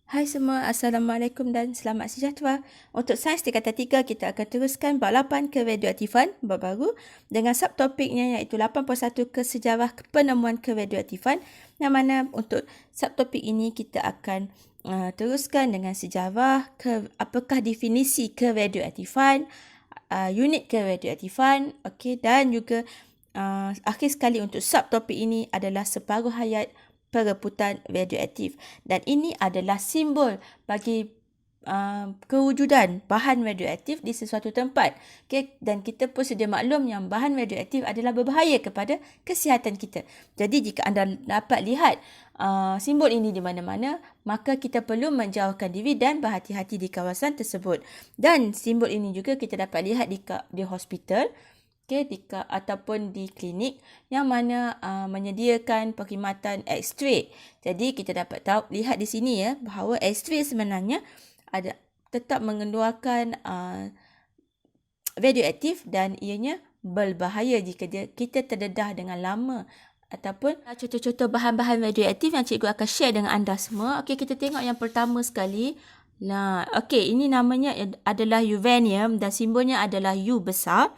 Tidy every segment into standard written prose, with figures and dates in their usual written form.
Hai semua, Assalamualaikum dan selamat sejahtera. Untuk sains tingkatan 3, kita akan teruskan bab 8 keradioaktifan, bab baru, dengan subtopiknya iaitu 81 kesejarah penemuan keradioaktifan, yang mana untuk subtopik ini kita akan teruskan dengan sejarah, apakah definisi keradioaktifan, unit keradioaktifan, dan juga akhir sekali untuk subtopik ini adalah separuh hayat perebutan radioaktif, dan ini adalah simbol bagi kewujudan bahan radioaktif di sesuatu tempat. Dan kita pun sedia maklum yang bahan radioaktif adalah berbahaya kepada kesihatan kita. Jadi jika anda dapat lihat simbol ini di mana-mana, maka kita perlu menjauhkan diri dan berhati-hati di kawasan tersebut. Dan simbol ini juga kita dapat lihat di hospital, ataupun di klinik yang mana menyediakan perkhidmatan X-ray. Jadi kita dapat lihat di sini bahawa X-ray sebenarnya tetap mengeluarkan radioaktif dan ianya berbahaya jika kita terdedah dengan lama. Ataupun contoh-contoh bahan-bahan radioaktif yang cikgu akan share dengan anda semua. Kita tengok yang pertama sekali. Ini namanya adalah uranium dan simbolnya adalah U besar.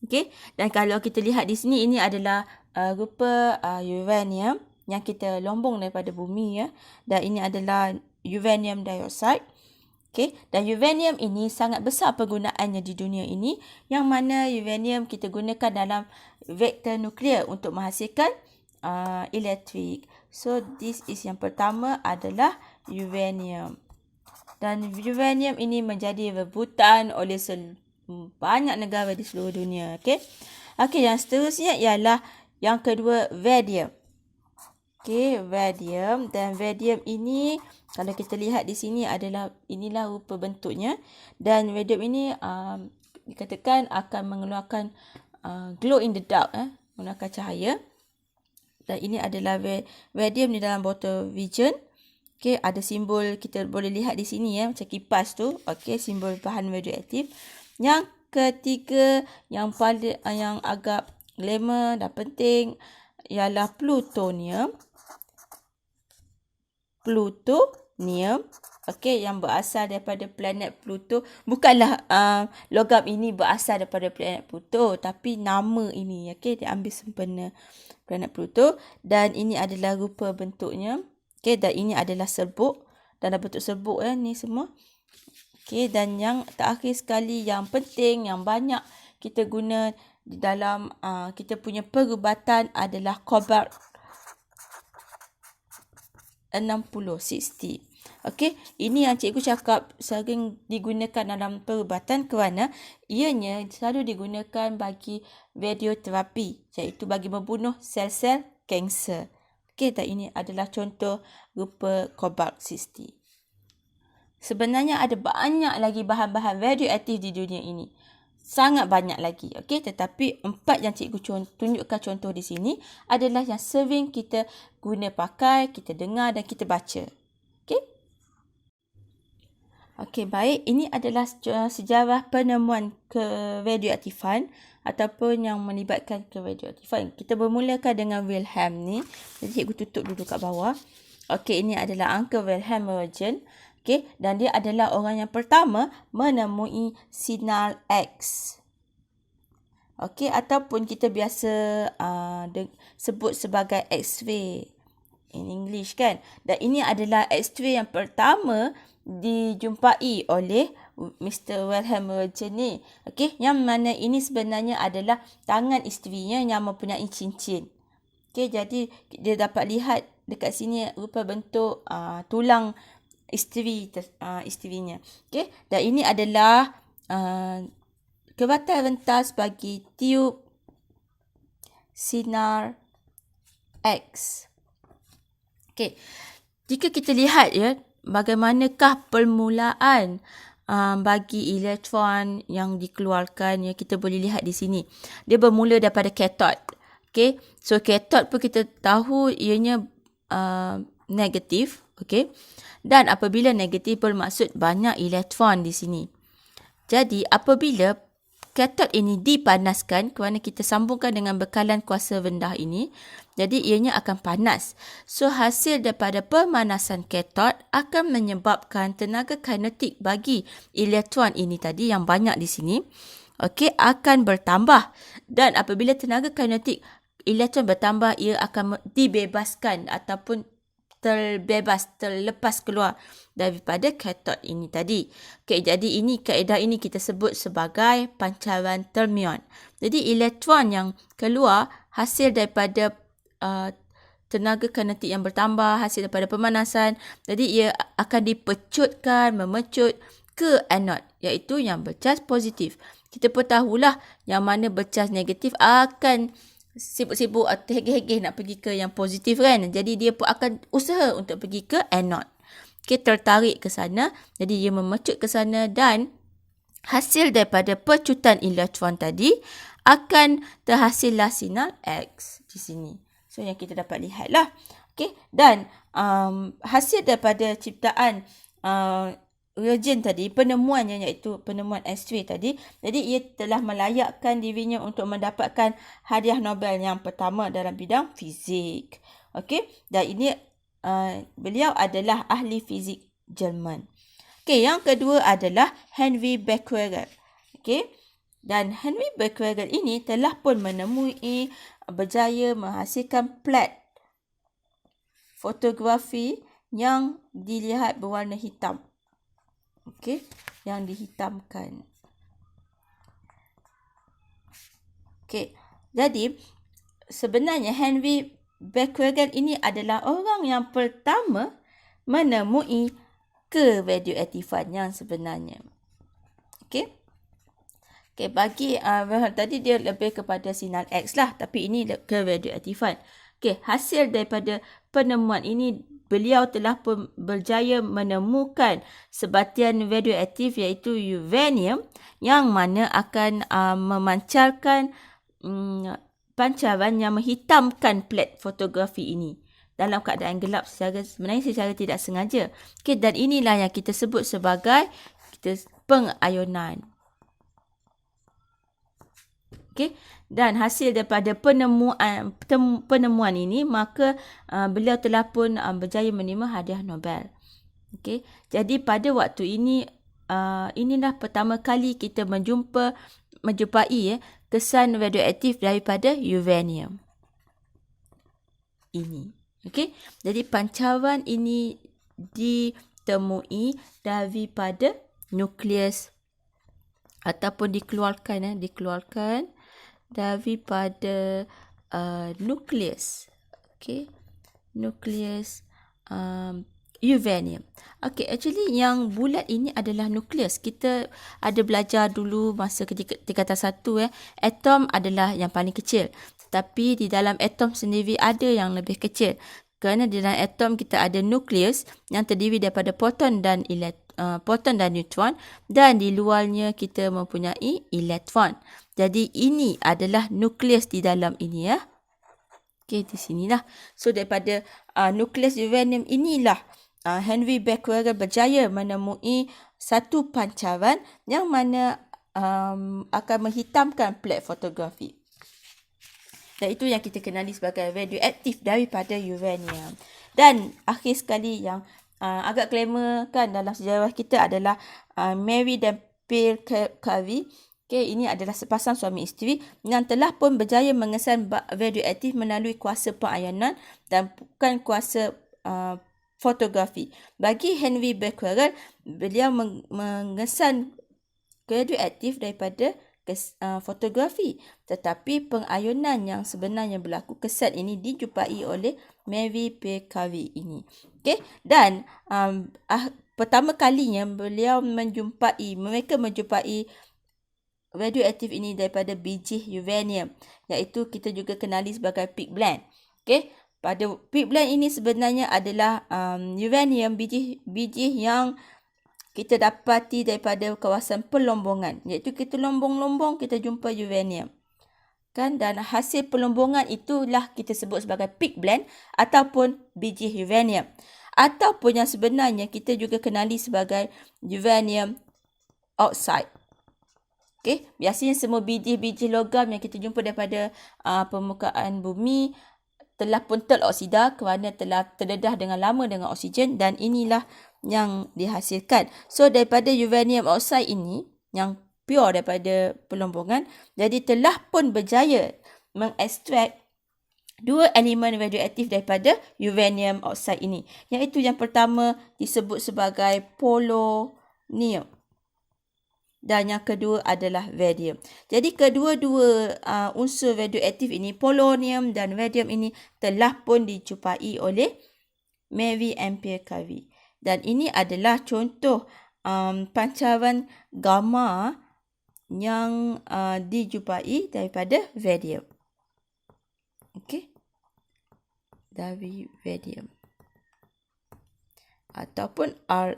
Dan kalau kita lihat di sini, ini adalah rupa uranium yang kita lombong daripada bumi dan ini adalah uranium dioxide. Dan uranium ini sangat besar penggunaannya di dunia ini, yang mana uranium kita gunakan dalam reaktor nuklear untuk menghasilkan elektrik. So this is yang pertama adalah uranium. Dan uranium ini menjadi rebutan oleh banyak negara di seluruh dunia. Yang seterusnya ialah yang kedua, radium. Radium, dan radium ini kalau kita lihat di sini inilah rupa bentuknya, dan radium ini dikatakan akan mengeluarkan glow in the dark, mengeluarkan cahaya. Dan ini adalah radium di dalam botol region. Ada simbol kita boleh lihat di sini macam kipas tu. Simbol bahan radioaktif. Yang ketiga, yang agak glamour dan penting ialah plutonium. Yang berasal daripada planet Pluto. Bukanlah logam ini berasal daripada planet Pluto, tapi nama ini diambil sempena planet Pluto. Dan ini adalah rupa bentuknya. Dan ini adalah serbuk, dalam bentuk serbuk ni semua. Dan yang terakhir sekali, yang penting, yang banyak kita guna di dalam kita punya perubatan adalah cobalt 60. Ini yang cikgu cakap sering digunakan dalam perubatan kerana ianya selalu digunakan bagi radioterapi, iaitu bagi membunuh sel-sel kanser. Dan ini adalah contoh rupa cobalt 60. Sebenarnya ada banyak lagi bahan-bahan radioaktif di dunia ini. Sangat banyak lagi. Tetapi 4 yang cikgu tunjukkan contoh di sini adalah yang sering kita guna pakai, kita dengar dan kita baca. Baik. Ini adalah sejarah penemuan keradioaktifan ataupun yang melibatkan keradioaktifan. Kita bermulakan dengan Wilhelm ni. Jadi cikgu tutup dulu kat bawah. Ini adalah Uncle Wilhelm Röntgen. Dan dia adalah orang yang pertama menemui sinar X. Ataupun kita biasa sebut sebagai X-ray in English kan. Dan ini adalah X-ray yang pertama dijumpai oleh Mr. Wilhelm Röntgen ni. Yang mana ini sebenarnya adalah tangan isterinya yang mempunyai cincin. Jadi dia dapat lihat dekat sini rupa bentuk tulang isterinya. Dan ini adalah kebatan rentas bagi tiub sinar X. Jika kita lihat bagaimanakah permulaan bagi elektron yang dikeluarkan, kita boleh lihat di sini. Dia bermula daripada katot. So katot pun kita tahu ianya negatif. Dan apabila negatif bermaksud banyak elektron di sini. Jadi apabila katot ini dipanaskan kerana kita sambungkan dengan bekalan kuasa rendah ini. Jadi ianya akan panas. So hasil daripada pemanasan katot akan menyebabkan tenaga kinetik bagi elektron ini tadi yang banyak di sini, okey, akan bertambah. Dan apabila tenaga kinetik elektron bertambah, ia akan dibebaskan ataupun terlepas keluar daripada katot ini tadi. Okay, jadi kaedah ini kita sebut sebagai pancaran termion. Jadi elektron yang keluar hasil daripada tenaga kinetik yang bertambah, hasil daripada pemanasan, jadi ia akan dipecutkan, memecut ke anod, iaitu yang bercas positif. Kita pun tahulah yang mana bercas negatif akan sibuk-sibuk atau hegeh-hegeh nak pergi ke yang positif kan. Jadi dia pun akan usaha untuk pergi ke anod. Okay, tertarik ke sana. Jadi dia memecut ke sana dan hasil daripada pecutan elektron tadi akan terhasillah sinar X di sini. So yang kita dapat lihat lah. Okay, dan hasil daripada ciptaan reagen tadi, penemuannya iaitu penemuan S3 tadi. Jadi ia telah melayakkan dirinya untuk mendapatkan hadiah Nobel yang pertama dalam bidang fizik. Okey, dan ini beliau adalah ahli fizik Jerman. Okey, yang kedua adalah Henry Becquerel. Okey, dan Henry Becquerel ini telah pun menemui berjaya menghasilkan plat fotografi yang dilihat berwarna hitam. Okey, yang dihitamkan. Okey, jadi sebenarnya Henry Becquerel ini adalah orang yang pertama menemui keradioaktifan yang sebenarnya. Okey. Okey, bagi tadi dia lebih kepada sinar X lah, tapi ini keradioaktifan. Okey, hasil daripada penemuan ini beliau telah pun berjaya menemukan sebatian radioaktif iaitu uranium yang mana akan memancarkan pancaran yang menghitamkan plat fotografi ini dalam keadaan gelap secara tidak sengaja. Okay, dan inilah yang kita sebut sebagai pengayonan. Okay. Dan hasil daripada penemuan ini, maka beliau telah pun berjaya menerima hadiah Nobel. Okay. Jadi pada waktu ini, inilah pertama kali kita menjumpai kesan radioaktif daripada uranium ini. Okay. Jadi pancaran ini ditemui daripada nukleus ataupun dikeluarkan daripada nukleus. Okay. Nukleus uranium. Okay, actually yang bulat ini adalah nukleus. Kita ada belajar dulu masa tingkatan 1 atom adalah yang paling kecil. Tetapi di dalam atom sendiri ada yang lebih kecil. Kerana di dalam atom kita ada nukleus yang terdiri daripada proton dan neutron, dan di luarnya kita mempunyai elektron. Jadi ini adalah nukleus di dalam ini ya. Okey, di sinilah. So daripada nukleus uranium inilah Henry Becquerel berjaya menemui satu pancaran yang mana akan menghitamkan plat fotografi. Dan itu yang kita kenali sebagai radioaktif daripada uranium. Dan akhir sekali yang agak glamour kan dalam sejarah kita adalah Mary dan Pierre Curie. Okay, ini adalah sepasang suami isteri yang telah pun berjaya mengesan bak radioaktif melalui kuasa pengayonan dan bukan kuasa fotografi. Bagi Henry Becquerel, beliau mengesan radioaktif daripada fotografi, tetapi pengayonan yang sebenarnya berlaku kesan ini dijumpai oleh Mary Pierre Curie ini. Okay? Dan pertama kalinya mereka menjumpai radioaktif ini daripada biji uranium, iaitu kita juga kenali sebagai pig blend. Okay? Pada pig blend ini sebenarnya adalah uranium biji yang kita dapati daripada kawasan pelombongan, iaitu kita lombong-lombong kita jumpa uranium. Kan, dan hasil pelombongan itulah kita sebut sebagai pig blend ataupun biji uranium. Ataupun yang sebenarnya kita juga kenali sebagai uranium oxide. Okey, biasanya semua biji-biji logam yang kita jumpa daripada permukaan bumi telah pun teroksida kerana telah terdedah dengan lama dengan oksigen, dan inilah yang dihasilkan. So daripada uranium oxide ini yang pure daripada pelombongan, jadi telah pun berjaya mengekstrak dua elemen radioaktif daripada uranium oxide ini, iaitu yang pertama disebut sebagai polonium dan yang kedua adalah radium. Jadi kedua-dua unsur radioaktif ini, polonium dan radium ini, telah pun dijumpai oleh Mary Ampere Curie. Dan ini adalah contoh pancaran gamma yang dijumpai daripada radium. Okey. Dari radium. Ataupun Ra.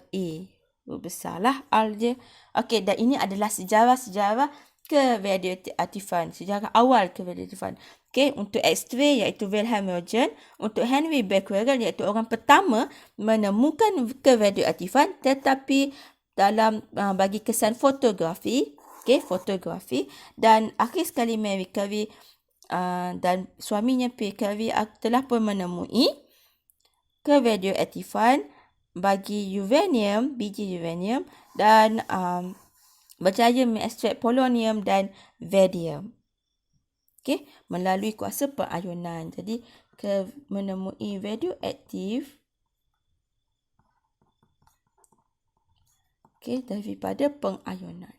Besarlah R je. Okey, dan ini adalah sejarah-sejarah keradioaktifan, sejarah awal keradioaktifan. Okey, untuk X-ray iaitu Wilhelm Röntgen, untuk Henry Becquerel iaitu orang pertama menemukan keradioaktifan, tetapi dalam bagi kesan fotografi, okey, fotografi, dan akhir sekali Mary Curie dan suaminya Pierre Curie telah pun menemui keradioaktifan bagi uranium, biji uranium, dan berjaya mengekstrak polonium dan radium. Okey, melalui kuasa pengayunan. Jadi menemui radioaktif daripada pengayunan.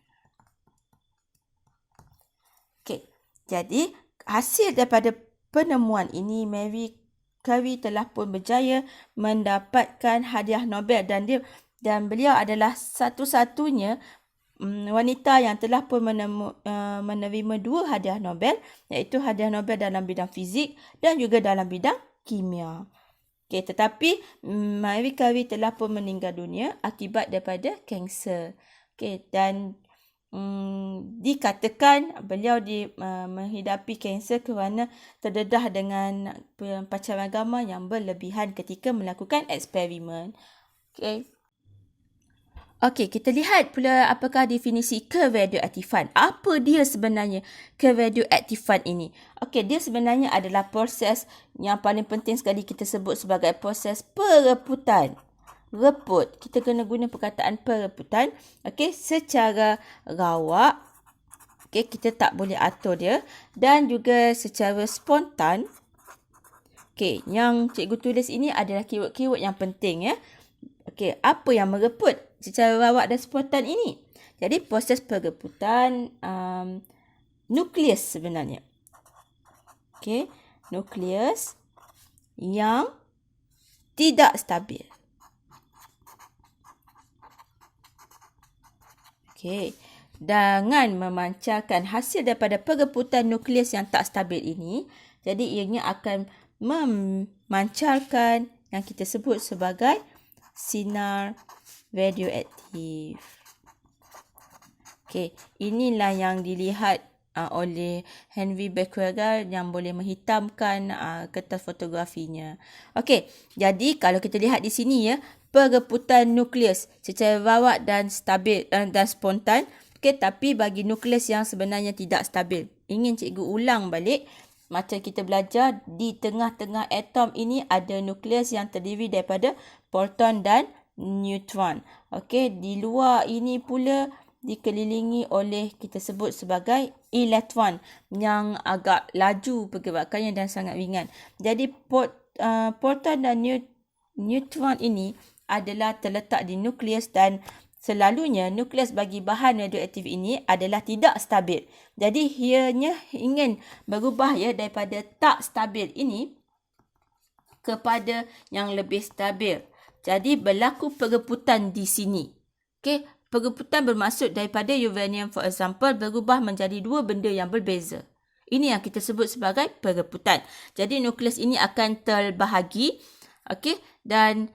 Okey, jadi hasil daripada penemuan ini, Mary Curie telah pun berjaya mendapatkan hadiah Nobel, dan beliau adalah satu-satunya wanita yang telah pun menerima 2 hadiah Nobel, iaitu hadiah Nobel dalam bidang fizik dan juga dalam bidang kimia. Okey, tetapi Mary Curie telah pun meninggal dunia akibat daripada kanser. Okey, dan dikatakan beliau menghidapi kanser kerana terdedah dengan pancaran gamma yang berlebihan ketika melakukan eksperimen. Okey, kita lihat pula apakah definisi keradioaktifan. Apa dia sebenarnya keradioaktifan ini? Okey, dia sebenarnya adalah proses yang paling penting sekali kita sebut sebagai proses perebutan. Reput. Kita kena guna perkataan perebutan. Okey, secara rawak. Okey, kita tak boleh atur dia. Dan juga secara spontan. Okey, yang cikgu tulis ini adalah keyword-keyword yang penting ya. Okey, apa yang merebut secara rawak dan spontan ini? Jadi proses perebutan nukleus sebenarnya. Okey, nukleus yang tidak stabil. Okey, dengan memancarkan hasil daripada perebutan nukleus yang tak stabil ini, jadi ianya akan memancarkan yang kita sebut sebagai sinar radioaktif. Okey, inilah yang dilihat oleh Henry Becquerel yang boleh menghitamkan kertas fotografinya. Okey, jadi kalau kita lihat di sini ya, perebutan nukleus secara rawak dan stabil dan spontan. Okey, tapi bagi nukleus yang sebenarnya tidak stabil. Ingin cikgu ulang balik macam kita belajar, di tengah-tengah atom ini ada nukleus yang terdiri daripada proton dan neutron. Okey, di luar ini pula dikelilingi oleh kita sebut sebagai elektron yang agak laju pergerakannya dan sangat ringan. Jadi proton dan neutron ini adalah terletak di nukleus, dan selalunya nukleus bagi bahan radioaktif ini adalah tidak stabil. Jadi ianya ingin berubah ya daripada tak stabil ini kepada yang lebih stabil. Jadi berlaku perebutan di sini. Okey, perebutan bermaksud daripada uranium for example berubah menjadi 2 benda yang berbeza. Ini yang kita sebut sebagai perebutan. Jadi nukleus ini akan terbahagi. Okey, dan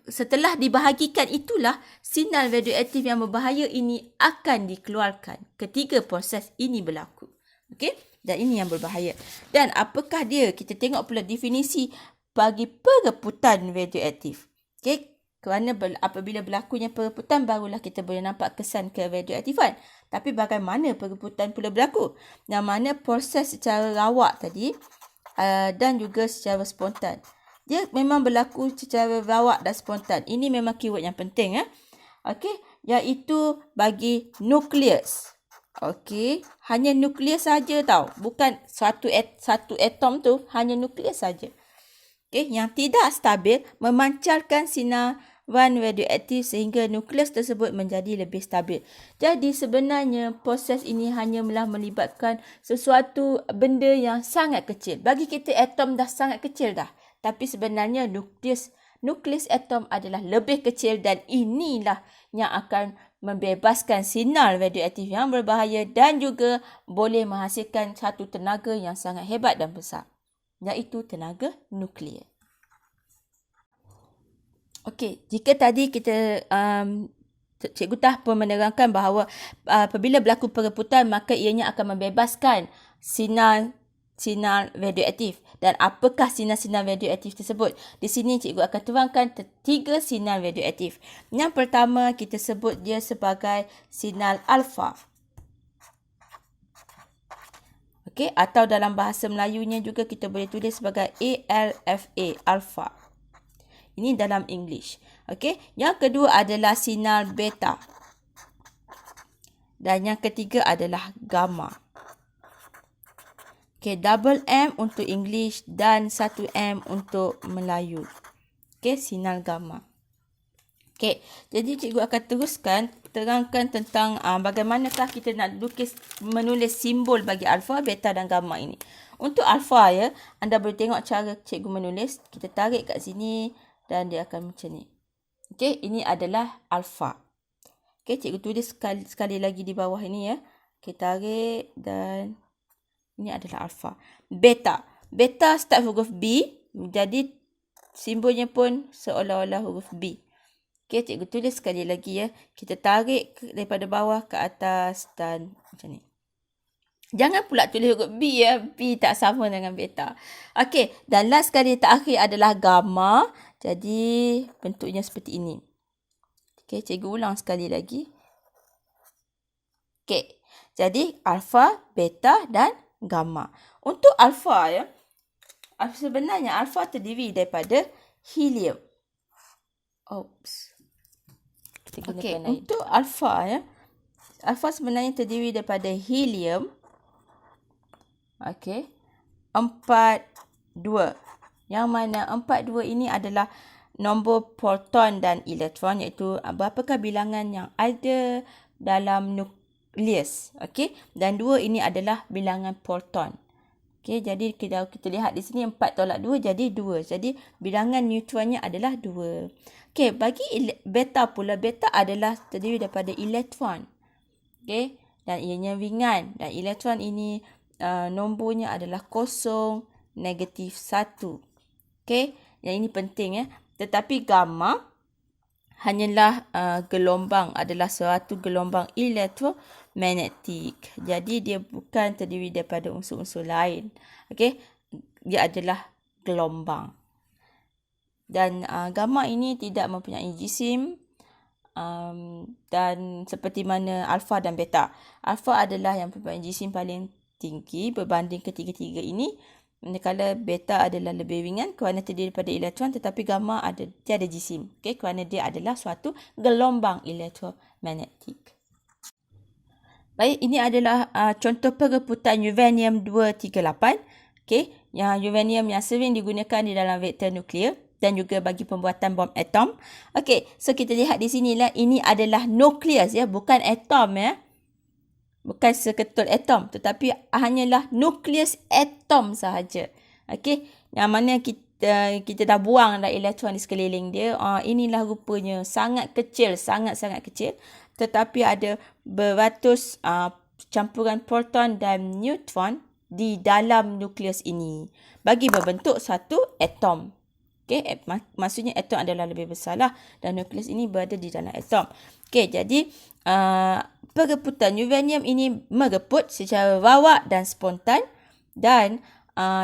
setelah dibahagikan itulah sinar radioaktif yang berbahaya ini akan dikeluarkan ketika proses ini berlaku. Okey, dan ini yang berbahaya. Dan apakah dia? Kita tengok pula definisi bagi perebutan radioaktif. Okey, Kerana apabila berlakunya perebutan, barulah kita boleh nampak kesan keradioaktifan. Tapi bagaimana perebutan pula berlaku? Yang mana proses secara rawak tadi dan juga secara spontan. Dia memang berlaku secara rawak dan spontan. Ini memang keyword yang penting. Okey, iaitu bagi nukleus. Okey, hanya nukleus saja tau. Bukan satu atom tu, hanya nukleus saja. Okey, yang tidak stabil memancarkan sinaran radioaktif sehingga nukleus tersebut menjadi lebih stabil. Jadi sebenarnya proses ini hanyalah melibatkan sesuatu benda yang sangat kecil. Bagi kita atom dah sangat kecil dah. Tapi sebenarnya nukleus atom adalah lebih kecil dan inilah yang akan membebaskan sinar radioaktif yang berbahaya dan juga boleh menghasilkan satu tenaga yang sangat hebat dan besar, iaitu tenaga nuklear. Okey, jika tadi kita Cikgu Tah pun menerangkan bahawa apabila berlaku perebutan maka ianya akan membebaskan sinar radioaktif. Dan apakah sinar-sinar radioaktif tersebut? Di sini cikgu akan terangkan 3 sinar radioaktif. Yang pertama kita sebut dia sebagai sinar alfa. Okey, atau dalam bahasa Melayunya juga kita boleh tulis sebagai ALFA, alfa. Ini dalam English. Okey, yang kedua adalah sinar beta. Dan yang ketiga adalah gamma. Okey, double M untuk English dan 1M untuk Melayu. Okey, sinar gamma. Okey, jadi cikgu akan terangkan tentang bagaimanakah kita nak menulis simbol bagi alfa, beta dan gamma ini. Untuk alfa anda boleh tengok cara cikgu menulis. Kita tarik kat sini dan dia akan macam ni. Okey, ini adalah alfa. Okey, cikgu tulis sekali lagi di bawah ini Okey, tarik dan ini adalah alfa. Beta. Beta start huruf B. Jadi simbolnya pun seolah-olah huruf B. Okey, cikgu tulis sekali lagi Kita tarik daripada bawah ke atas dan macam ni. Jangan pula tulis huruf B B tak sama dengan beta. Okey, dan last sekali terakhir adalah gamma. Jadi bentuknya seperti ini. Okey, cikgu ulang sekali lagi. Okey, jadi alfa, beta dan gamma. Untuk alfa sebenarnya alfa terdiri daripada helium. Okey, untuk alfa alfa sebenarnya terdiri daripada helium. Okey, 4,2. Yang mana 4,2 ini adalah nombor proton dan elektron, iaitu berapakah bilangan yang ada dalam nukleus. Okey, dan 2 ini adalah bilangan proton. Okey, jadi kita lihat di sini 4 tolak 2 jadi 2. Jadi bilangan neutronnya adalah 2. Okey, bagi beta pula, beta adalah terdiri daripada elektron. Okey, dan ianya ringan dan elektron ini nombornya adalah 0, -1. Okey, yang ini penting Tetapi gamma hanyalah adalah suatu gelombang elektromagnetik. Jadi dia bukan terdiri daripada unsur-unsur lain. Okey, dia adalah gelombang. Dan gamma ini tidak mempunyai jisim dan seperti mana alfa dan beta. Alfa adalah yang mempunyai jisim paling tinggi berbanding ketiga-tiga ini. Manakala beta adalah lebih ringan kerana terdiri daripada elektron, tetapi gamma tiada jisim. Okey, kerana dia adalah suatu gelombang elektromagnetik. Baik, ini adalah contoh perebutan uranium 238. Okey, yang uranium yang sering digunakan di dalam reaktor nuklear dan juga bagi pembuatan bom atom. Okey, so kita lihat di sinilah, ini adalah nukleus bukan atom Bukan seketul atom, tetapi hanyalah nukleus atom sahaja. Okey, yang mana kita dah buang dah elektron di sekeliling dia. Inilah rupanya sangat kecil, sangat-sangat kecil. Tetapi ada beratus campuran proton dan neutron di dalam nukleus ini bagi berbentuk satu atom. Okey, maksudnya atom adalah lebih besar lah dan nukleus ini berada di dalam atom. Okey, jadi perebutan uranium ini merebut secara rawak dan spontan dan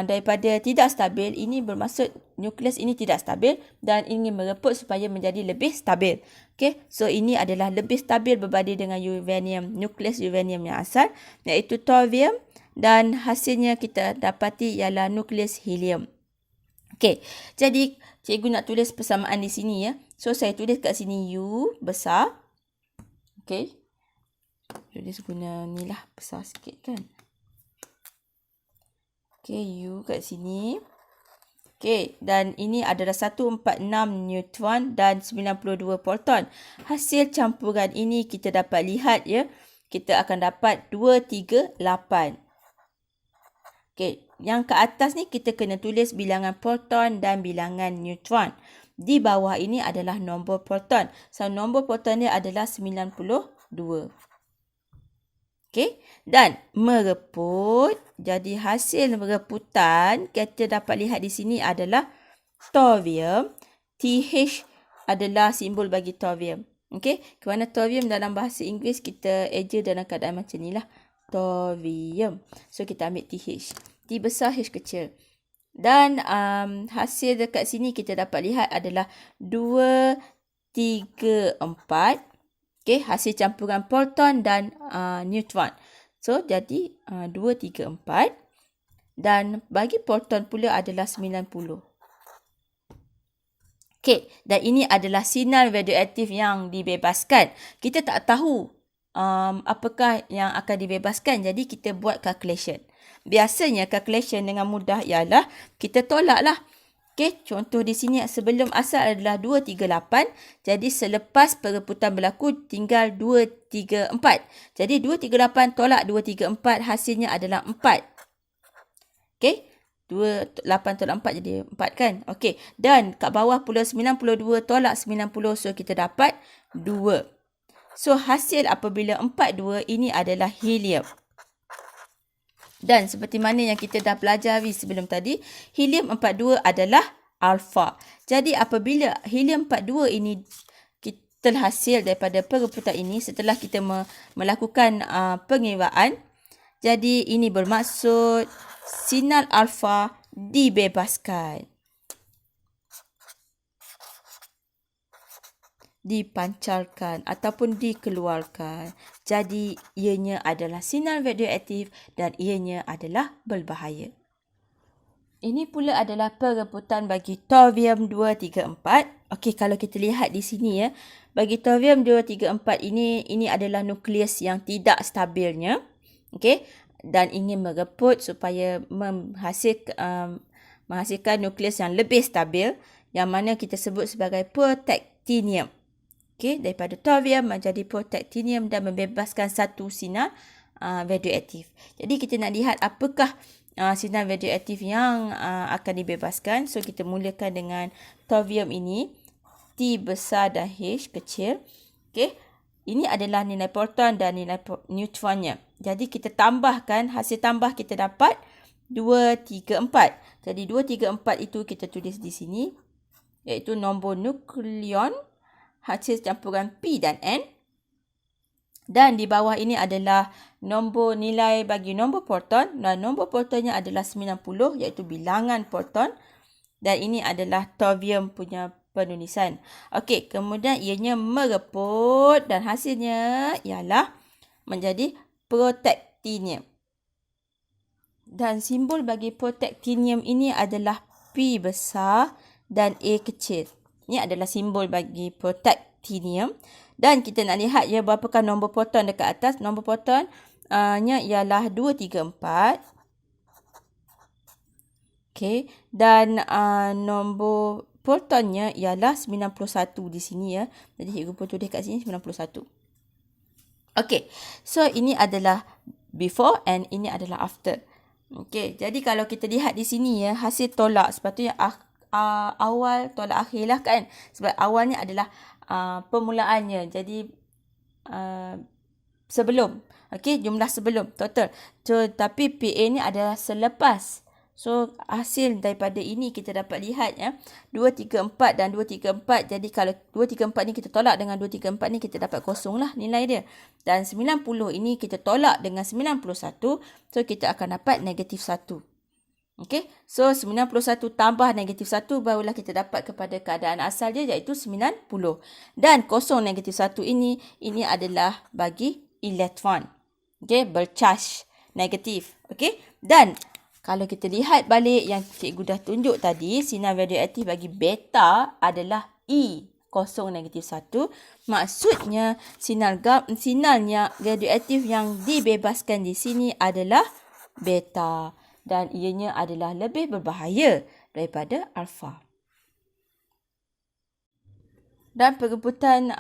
daripada tidak stabil, ini bermaksud nukleus ini tidak stabil dan ingin mereput supaya menjadi lebih stabil. Okay, so ini adalah lebih stabil berbanding dengan uranium, nukleus uranium yang asal, iaitu thorium, dan hasilnya kita dapati ialah nukleus helium. Okay, jadi cikgu nak tulis persamaan di sini ya. So saya tulis kat sini U besar. Okay, tulis guna ni lah, besar sikit kan. Okay, U kat sini. Okay, dan ini adalah 146 neutron dan 92 proton. Hasil campuran ini kita dapat lihat ya. Kita akan dapat 238. Okay, yang ke atas ni kita kena tulis bilangan proton dan bilangan neutron. Di bawah ini adalah nombor proton. So, nombor proton dia adalah 92. Okay, dan mereput, jadi hasil mereputan kita dapat lihat di sini adalah thorium. TH adalah simbol bagi thorium. Okay, kerana thorium dalam bahasa Inggeris kita eja dalam keadaan macam ni lah. Thorium. So, kita ambil TH. T besar, H kecil. Dan hasil dekat sini kita dapat lihat adalah 2, 3, 4. Okay, hasil campuran proton dan neutron. So, jadi 2, 3, 4. Dan bagi proton pula adalah 90. Okay, dan ini adalah sinar radioaktif yang dibebaskan. Kita tak tahu apakah yang akan dibebaskan. Jadi, kita buat calculation. Biasanya, calculation dengan mudah ialah kita tolaklah. Okay, contoh di sini sebelum asal adalah 238. Jadi selepas pereputan berlaku tinggal 234. Jadi 238 tolak 234 hasilnya adalah 4. Okay, 28 tolak 4 jadi 4 kan. Okay, dan kat bawah pula 92 tolak 90, so kita dapat 2. So hasil apabila 42 ini adalah helium. Dan seperti mana yang kita dah pelajari sebelum tadi, helium 42 adalah alfa. Jadi apabila helium 42 ini terhasil daripada pereputan ini setelah kita melakukan pengiraan, jadi ini bermaksud sinar alfa dibebaskan, dipancarkan ataupun dikeluarkan. Jadi ianya adalah sinar radioaktif dan ianya adalah berbahaya. Ini pula adalah pereputan bagi thorium 234. Okey, kalau kita lihat di sini ya, bagi thorium 234 ini adalah nukleus yang tidak stabilnya. Okey, dan ingin mereput supaya menghasilkan nukleus yang lebih stabil, yang mana kita sebut sebagai protactinium. Okay, daripada thorium menjadi protactinium dan membebaskan satu sinar radioaktif. Jadi kita nak lihat apakah sinar radioaktif yang akan dibebaskan. So kita mulakan dengan thorium ini, T besar dan H kecil. Okay, ini adalah nilai proton dan nilai neutronnya. Jadi kita tambahkan, hasil tambah kita dapat 2, 3, 4. Jadi 2, 3, 4 itu kita tulis di sini, iaitu nombor nukleon, hasil campuran P dan N. Dan di bawah ini adalah nombor nilai bagi nombor proton. Dan nombor protonnya adalah 90, iaitu bilangan proton. Dan ini adalah thorium punya penulisan. Okey, kemudian ianya mereput dan hasilnya ialah menjadi protactinium. Dan simbol bagi protactinium ini adalah P besar dan A kecil. Ini adalah simbol bagi protactinium. Dan kita nak lihat ya berapakah nombor proton dekat atas. Nombor protonnya ialah 2, 3, 4. Okey. Dan nombor protonnya ialah 91 di sini ya. Jadi cikgu pun tulis kat sini 91. Okey. So ini adalah before and ini adalah after. Okey. Jadi kalau kita lihat di sini ya, hasil tolak sepatutnya awal tolak akhir lah kan. Sebab awalnya adalah permulaannya. Jadi sebelum. Okey, jumlah sebelum total. So, tapi PA ni adalah selepas. So, hasil daripada ini kita dapat lihat ya. 2, 3, 4 dan 2, 3, 4. Jadi kalau 2, 3, 4 ni kita tolak dengan 2, 3, 4 ni kita dapat kosong lah nilai dia. Dan 90 ini kita tolak dengan 91. So, kita akan dapat negatif 1. Okey, so 91 tambah negatif 1 barulah kita dapat kepada keadaan asal dia iaitu 90. Dan kosong negatif 1 ini adalah bagi elektron. Okey, bercharge negatif. Okey, dan kalau kita lihat balik yang cikgu dah tunjuk tadi, sinar radioaktif bagi beta adalah E kosong negatif 1. Maksudnya sinarnya radioaktif yang dibebaskan di sini adalah beta. Dan ianya adalah lebih berbahaya daripada alfa. Dan perebutan,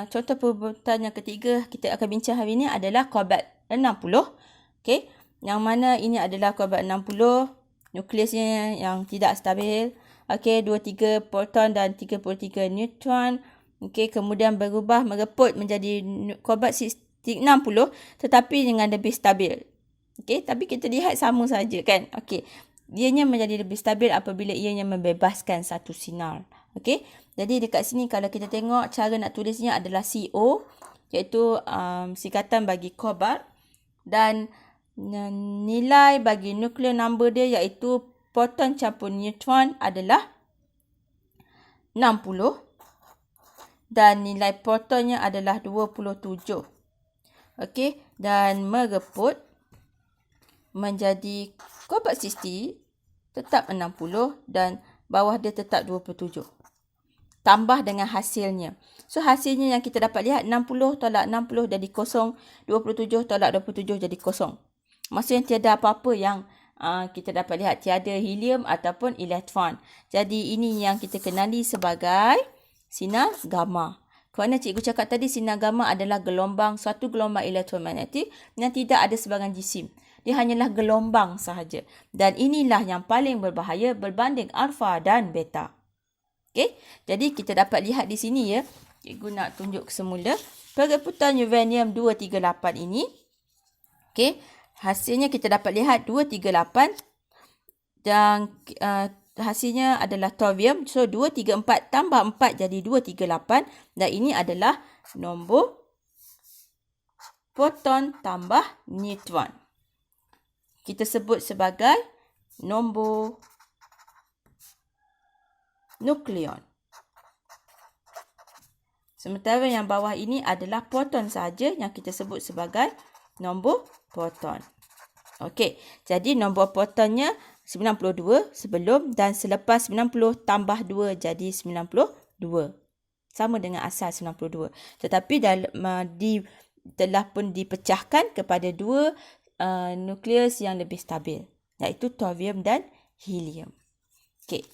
contoh perebutan yang ketiga kita akan bincang hari ini adalah kobalt 60. Okay. Yang mana ini adalah kobalt 60, nukleusnya yang tidak stabil. Okay, 23 proton dan 33 neutron. Okay, kemudian berubah mereput menjadi kobalt 60 tetapi dengan lebih stabil. Okey, tapi kita lihat sama saja kan. Okey. Ianya menjadi lebih stabil apabila ianya membebaskan satu sinar. Okey. Jadi dekat sini kalau kita tengok cara nak tulisnya adalah CO iaitu singkatan bagi kobalt dan nilai bagi nuclear number dia iaitu proton campur neutron adalah 60 dan nilai protonnya adalah 27. Okey, dan mereput menjadi kobalt 60 tetap 60 dan bawah dia tetap 27. Tambah dengan hasilnya. So hasilnya yang kita dapat lihat 60 tolak 60 jadi kosong, 27 tolak 27 jadi kosong. Maksudnya tiada apa-apa yang kita dapat lihat, tiada helium ataupun elektron. Jadi ini yang kita kenali sebagai sinar gamma. Kerana cikgu cakap tadi sinar gamma adalah suatu gelombang elektromagnetik yang tidak ada sebarang jisim. Dia hanyalah gelombang sahaja. Dan inilah yang paling berbahaya berbanding alfa dan beta. Okey, jadi kita dapat lihat di sini ya. Cikgu nak tunjuk semula. Perebutan uranium 238 ini. Okey, hasilnya kita dapat lihat 238. Dan hasilnya adalah thorium. So 234 tambah 4 jadi 238. Dan ini adalah nombor proton tambah neutron. Kita sebut sebagai nombor nukleon. Sementara yang bawah ini adalah proton sahaja yang kita sebut sebagai nombor proton. Okey, jadi nombor protonnya 92 sebelum dan selepas 90 tambah 2 jadi 92. Sama dengan asal 92. Tetapi telah pun dipecahkan kepada dua nukleus yang lebih stabil, iaitu thorium dan helium. Okey.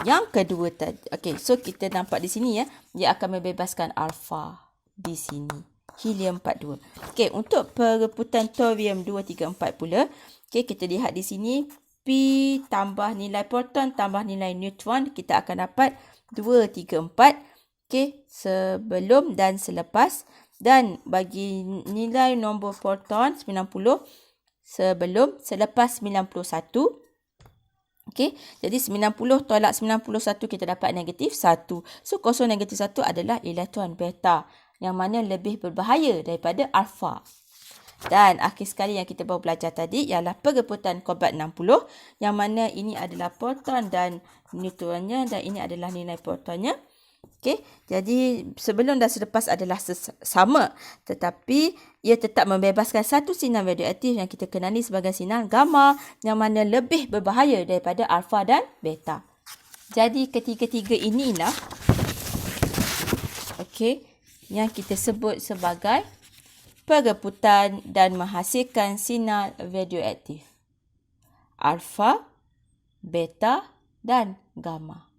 Yang kedua tadi. Okey, so kita nampak di sini ya, dia akan membebaskan alfa di sini. Helium 42. Okey, untuk perebutan thorium 234 pula, okey, kita lihat di sini P tambah nilai proton tambah nilai neutron, kita akan dapat 234. Okey, sebelum dan selepas. Dan bagi nilai nombor proton 90 sebelum selepas 91. Okey, jadi 90 tolak 91 kita dapat negatif 1. So kosong negatif 1 adalah elektron beta yang mana lebih berbahaya daripada alfa. Dan akhir sekali yang kita baru belajar tadi ialah perebutan kobalt 60 yang mana ini adalah proton dan neutronnya dan ini adalah nilai protonnya. Okey, jadi sebelum dan selepas adalah sama, tetapi ia tetap membebaskan satu sinar radioaktif yang kita kenali sebagai sinar gamma yang mana lebih berbahaya daripada alfa dan beta. Jadi ketiga-tiga inilah yang kita sebut sebagai perebutan dan menghasilkan sinar radioaktif. Alfa, beta dan gamma.